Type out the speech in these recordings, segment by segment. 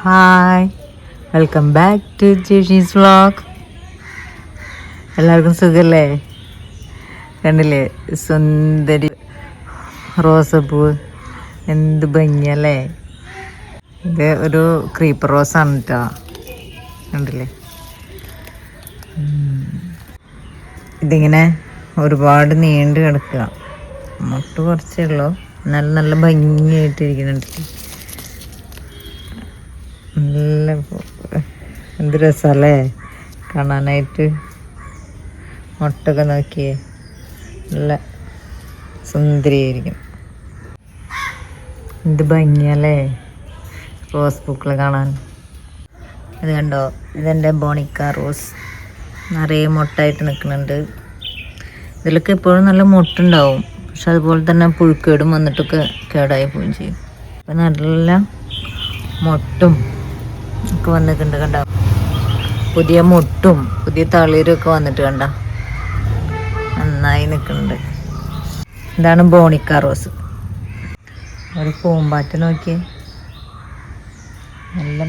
Hi, welcome back to Jeshi's vlog. എല്ലാവർക്കും സുഖല്ലേ? കണ്ടില്ലേ സുന്ദരി റോസപ്പൂ, എന്ത് ഭംഗിയല്ലേ. ഇത് ഒരു ക്രീപ്പർ റോസാണ് കേട്ടോ, കണ്ടില്ലേ. ഇതിങ്ങനെ ഒരുപാട് നീണ്ടു കിടക്കുക, മുട്ട് കുറച്ചേ ഉള്ളൂ, നല്ല നല്ല ഭംഗിയായിട്ടിരിക്കുന്നുണ്ട്. നല്ല എന്ത് രസമല്ലേ കാണാനായിട്ട്. മുട്ടൊക്കെ നോക്കിയേ, നല്ല സുന്ദരിയായിരിക്കും. എന്ത് ഭംഗിയല്ലേ റോസ് പൂക്കൾ കാണാൻ. ഇത് കണ്ടോ, ഇതെൻ്റെ ബോണിക്ക റോസ്, നിറയെ മുട്ടായിട്ട് നിൽക്കുന്നുണ്ട്. ഇതിലൊക്കെ എപ്പോഴും നല്ല മുട്ടുണ്ടാവും, പക്ഷെ അതുപോലെ തന്നെ പുഴുക്കേടും വന്നിട്ടൊക്കെ കേടായി പോവുകയും ചെയ്യും. അപ്പം നല്ല മുട്ടും ഒക്കെ വന്നിട്ടുണ്ട് കണ്ട, പുതിയ മുട്ടും പുതിയ തളിരും ഒക്കെ വന്നിട്ട് കണ്ട, നന്നായി നിൽക്കുന്നുണ്ട്. ഇതാണ് ബോണിക്ക റോസ്. ഒരു പൂമ്പാറ്റ നോക്കിയേ, നല്ല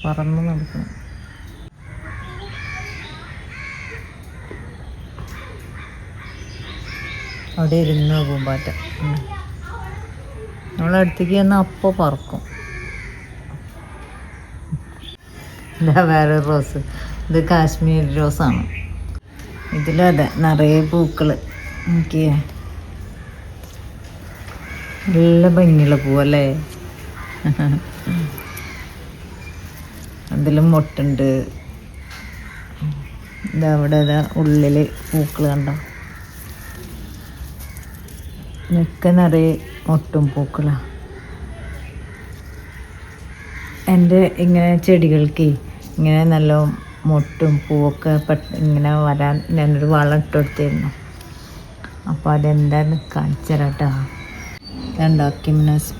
പറന്ന് നടക്കണം. അവിടെ ഇരുന്നു പൂമ്പാറ്റ. നമ്മളടുത്തേക്ക് ചെന്നാൽ അപ്പോൾ പറക്കും. ഇതാ വേറെ റോസ്, ഇത് കാശ്മീർ റോസാണ്. ഇതിലതെ നിറയെ പൂക്കൾ നോക്കിയേ, നല്ല ഭംഗിയുള്ള പൂവല്ലേ. അതിലും മുട്ടുണ്ട്. ഇതവിടെ ഇതാ ഉള്ളിൽ പൂക്കൾ കണ്ടോ, ഇതൊക്കെ നിറയെ മുട്ടും പൂക്കളാണ്. എൻ്റെ ഇങ്ങനെ ചെടികൾക്ക് ഇങ്ങനെ നല്ല മുട്ടും പൂവൊക്കെ ഇങ്ങനെ വരാൻ ഞാനൊരു വളം ഇട്ട് കൊടുത്തിരുന്നു. അപ്പോൾ അതെന്താന്ന് കാണിച്ചു തരാം കേട്ടോ. കണ്ടോ കിംനസ്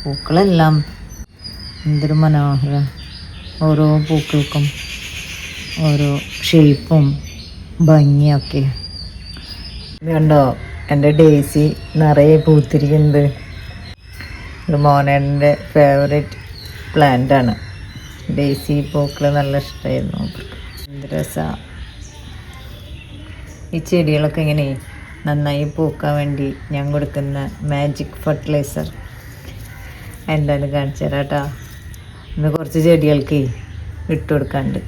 പൂക്കളെല്ലാം എന്തൊരു മനോഹര. ഓരോ പൂക്കൾക്കും ഓരോ ഷേപ്പും ഭംഗിയൊക്കെ. ഇത് കണ്ടോ, എൻ്റെ ഡേസി നിറയെ പൂത്തിരിക്കുന്നത്. ഇത് മോനേൻ്റെ ഫേവറേറ്റ് പ്ലാന്റാണ്. ഡേസി പൂക്കൾ നല്ല ഇഷ്ടമായിരുന്നു. എന്ത് രസമാണ് ഈ ചെടികളൊക്കെ. ഇങ്ങനെ നന്നായി പൂക്കാൻ വേണ്ടി ഞാൻ കൊടുക്കുന്ന മാജിക് ഫെർട്ടിലൈസർ എന്തായാലും കാണിച്ചു തരാം കേട്ടോ. ഇന്ന് കുറച്ച് ചെടികൾക്ക് ഇട്ട് കൊടുക്കാണ്ട്,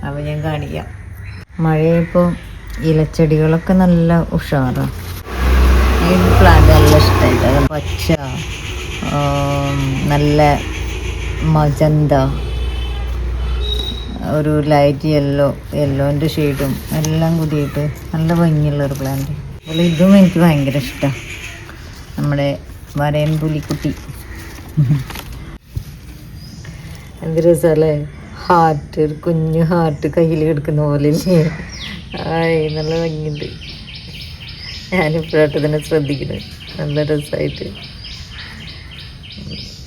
അപ്പോൾ ഞാൻ കാണിക്കാം. മഴയപ്പോൾ ഇലച്ചെടികളൊക്കെ നല്ല ഉഷാറാണ്. ഈ പ്ലാന്റ് നല്ല ഇഷ്ടമായിട്ട് പച്ച, നല്ല മജന്ത, ഒരു ലൈറ്റ് യെല്ലോൻ്റെ ഷെയ്ഡും എല്ലാം കൂടിയിട്ട് നല്ല ഭംഗിയുള്ളൊരു പ്ലാന്റ്. അതുപോലെ ഇതും എനിക്ക് ഭയങ്കര ഇഷ്ടമാണ്, നമ്മുടെ വരയൻ പുലിക്കുട്ടി. എന്ത് രസമല്ലേ, ഹാർട്ട്, ഒരു കുഞ്ഞു ഹാർട്ട് കയ്യിൽ കിടക്കുന്ന പോലെ. ആയി നല്ല ഭംഗിയുണ്ട്. ഞാനിപ്പോഴായിട്ട് തന്നെ ശ്രദ്ധിക്കുന്നത്, നല്ല രസമായിട്ട്.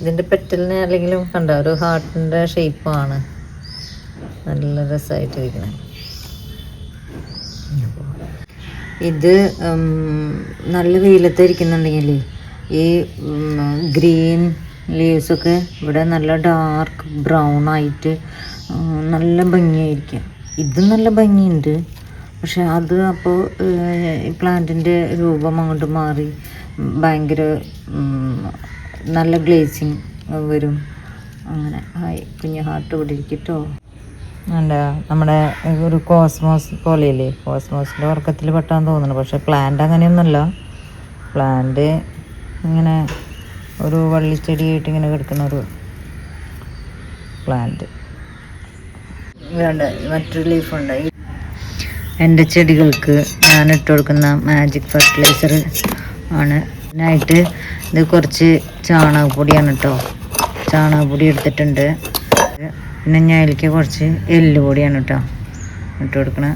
ഇതിൻ്റെ പെറ്റലിന് അല്ലെങ്കിലും കണ്ട ഒരു ഹാർട്ടിൻ്റെ ഷേപ്പാണ്, നല്ല രസമായിട്ടിരിക്കുന്നത്. ഇത് നല്ല വെയിലത്തിരിക്കുന്നുണ്ടെങ്കിൽ ഈ ഗ്രീൻ ലീവ്സൊക്കെ ഇവിടെ നല്ല ഡാർക്ക് ബ്രൗൺ ആയിട്ട് നല്ല ഭംഗിയായിരിക്കും. ഇത് നല്ല ഭംഗിയുണ്ട്, പക്ഷെ അത് അപ്പോൾ ഈ പ്ലാന്റിൻ്റെ രൂപം അങ്ങോട്ട് മാറി ഭയങ്കര നല്ല ഗ്ലേസിങ് വരും. അങ്ങനെ ഹായ് കുഞ്ഞ് ഹാർട്ട് ഇവിടെ ഇരിക്കട്ടോ. എന്താ നമ്മുടെ ഒരു കോസ്മോസ് പോലെയല്ലേ, കോസ്മോസിൻ്റെ ഉറക്കത്തിൽ പെട്ടാന്ന് തോന്നുന്നു. പക്ഷെ പ്ലാന്റ് അങ്ങനെയൊന്നുമല്ല. പ്ലാന്റ് ഇങ്ങനെ ഒരു വള്ളിച്ചെടിയായിട്ട് ഇങ്ങനെ കിടക്കുന്ന ഒരു പ്ലാന്റ്. വേണ്ട മറ്റൊരു ലീഫുണ്ട്. എൻ്റെ ചെടികൾക്ക് ഞാൻ ഇട്ട് കൊടുക്കുന്ന മാജിക് ഫെർട്ടിലൈസർ ആണ്. അതിനായിട്ട് ഇത് കുറച്ച് ചാണകപ്പൊടിയാണ് കേട്ടോ. ചാണകപ്പൊടി എടുത്തിട്ടുണ്ട്. പിന്നെ ഞാൻ അതിലേക്ക് കുറച്ച് എല്ലുപൊടിയാണ് കേട്ടോ ഇട്ട് കൊടുക്കണ.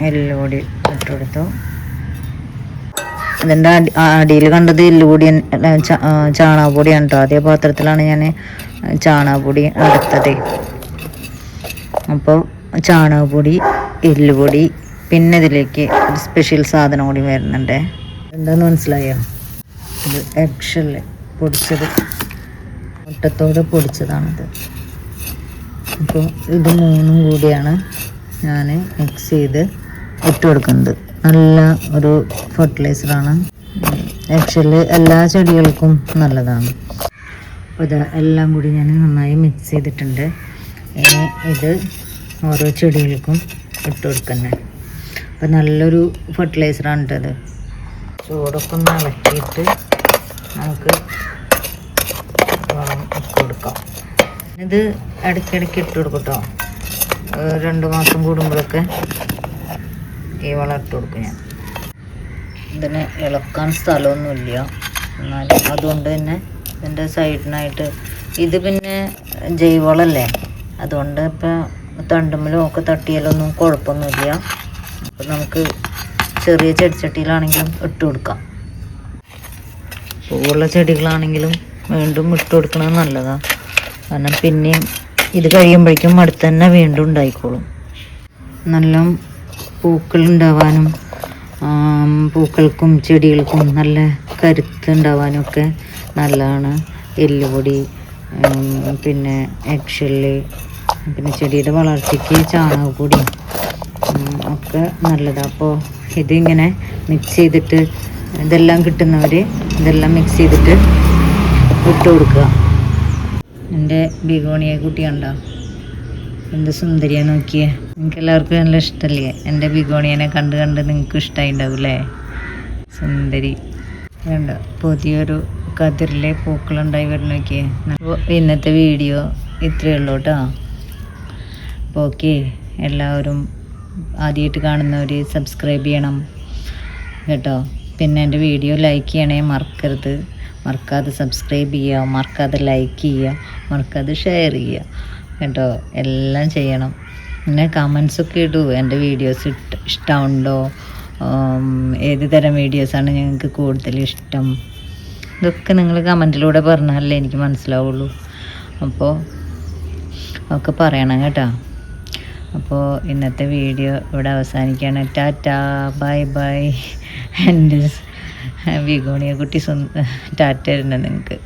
എല്ലുപൊടി ഇട്ട് കൊടുത്തു. അതിൻ്റെ അടിയിൽ കണ്ടത് എല്ലുപൊടി ചാണകപ്പൊടിയാണ് കേട്ടോ. അതേ പാത്രത്തിലാണ് ഞാൻ ചാണകപ്പൊടി എടുത്തത്. അപ്പോൾ ചാണകപ്പൊടി, എല്ലുപൊടി, പിന്നെ ഇതിലേക്ക് ഒരു സ്പെഷ്യൽ സാധനം കൂടി വരുന്നുണ്ട്. എന്താണെന്ന് മനസ്സിലായോ? ഇത് എഗ് ഷെല്ല്. പൊടിച്ചത്, മുട്ടത്തോട് പൊടിച്ചതാണിത്. അപ്പോൾ ഇത് മൂന്നും കൂടിയാണ് ഞാൻ മിക്സ് ചെയ്ത് ഇട്ട് കൊടുക്കുന്നത്. നല്ല ഒരു ഫെർട്ടിലൈസറാണ്. ആക്ച്വലി എല്ലാ ചെടികൾക്കും നല്ലതാണ്. അപ്പോൾ ഇത് എല്ലാം കൂടി ഞാൻ നന്നായി മിക്സ് ചെയ്തിട്ടുണ്ട്. ഇനി ഇത് ഓരോ ചെടികൾക്കും ഇട്ട് കൊടുക്കുന്നത്. അപ്പോൾ നല്ലൊരു ഫെർട്ടിലൈസറാണ് ഇട്ടത്. ചൂടൊക്കെ ഒന്ന് ഇളക്കിയിട്ട് നമുക്ക് വളം ഇട്ട് കൊടുക്കാം. ഇത് ഇടയ്ക്കിടയ്ക്ക് ഇട്ട് കൊടുക്കട്ടോ. 2 മാസം കൂടുമ്പോഴൊക്കെ ഈ വളം ഇട്ട് കൊടുക്കും ഞാൻ. ഇതിന് ഇളക്കാൻ സ്ഥലമൊന്നുമില്ല, എന്നാലും അതുകൊണ്ട് തന്നെ ഇതിൻ്റെ സൈഡിനായിട്ട് ഇത് പിന്നെ ജൈവവളമല്ലേ, അതുകൊണ്ട് ഇപ്പം തണ്ടുമ്മലും ഒക്കെ തട്ടിയാലൊന്നും കുഴപ്പമൊന്നുമില്ല. അപ്പം നമുക്ക് ചെറിയ ചെടിച്ചട്ടിയിലാണെങ്കിലും ഇട്ട് കൊടുക്കാം. പൂവുള്ള ചെടികളാണെങ്കിലും വീണ്ടും ഇട്ട് കൊടുക്കണത് നല്ലതാണ്. കാരണം പിന്നെയും ഇത് കഴിയുമ്പോഴേക്കും അടുത്ത് തന്നെ വീണ്ടും ഉണ്ടായിക്കോളും. നല്ല പൂക്കൾ ഉണ്ടാവാനും പൂക്കൾക്കും ചെടികൾക്കും നല്ല കരുത്ത് ഉണ്ടാവാനും ഒക്കെ നല്ലതാണ് എല്ലുപൊടി, പിന്നെ എഗ്ഷെല്ല്, പിന്നെ ചെടിയുടെ വളർച്ചയ്ക്ക് ചാണകപ്പൊടി ഒക്കെ നല്ലതാണ്. അപ്പോൾ ഇതിങ്ങനെ മിക്സ് ചെയ്തിട്ട് ഇതെല്ലാം കിട്ടുന്നവർ ഇതെല്ലാം മിക്സ് ചെയ്തിട്ട് ഇട്ട് കൊടുക്കുക. എൻ്റെ ബിഗോണിയ കുട്ടി കണ്ടോ, എന്ത് സുന്ദരിയാണ് നോക്കിയേ. നിങ്ങൾക്ക് എല്ലാവർക്കും നല്ല ഇഷ്ടമല്ലേ എൻ്റെ ബിഗോണിയനെ കണ്ട് കണ്ട്? നിങ്ങൾക്ക് ഇഷ്ടമായിണ്ടാവില്ലേ? സുന്ദരി കണ്ടോ, പുതിയൊരു കതിരിലെ പൂക്കളുണ്ടായി വരുന്ന നോക്കിയേ. അപ്പോൾ ഇന്നത്തെ വീഡിയോ ഇത്രയേ ഉള്ളൂ കേട്ടോ. അപ്പോൾ ഓക്കെ, എല്ലാവരും ആദ്യമായിട്ട് കാണുന്നവർ സബ്സ്ക്രൈബ് ചെയ്യണം കേട്ടോ. പിന്നെ എൻ്റെ വീഡിയോ ലൈക്ക് ചെയ്യണേ മറക്കരുത്. മറക്കാതെ സബ്സ്ക്രൈബ് ചെയ്യുക, മറക്കാതെ ലൈക്ക് ചെയ്യുക, മറക്കാതെ ഷെയർ ചെയ്യുക കേട്ടോ. എല്ലാം ചെയ്യണം. പിന്നെ കമൻസൊക്കെ ഇടൂ. എൻ്റെ വീഡിയോസ് ഇഷ്ടമുണ്ടോ, ഏത് തരം വീഡിയോസാണ് ഞങ്ങൾക്ക് കൂടുതൽ ഇഷ്ടം, ഇതൊക്കെ നിങ്ങൾ കമൻറ്റിലൂടെ പറഞ്ഞാലേ എനിക്ക് മനസ്സിലാവുള്ളൂ. അപ്പോൾ ഒക്കെ പറയണം കേട്ടോ. അപ്പോൾ ഇന്നത്തെ വീഡിയോ ഇവിടെ അവസാനിക്കുകയാണ്. Tata, bye bye. എൻ്റെ ബിഗോണിയ കുട്ടി ടാറ്റ ഉണ്ട് നിങ്ങൾക്ക്.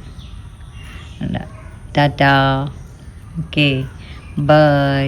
Tata, okay, by.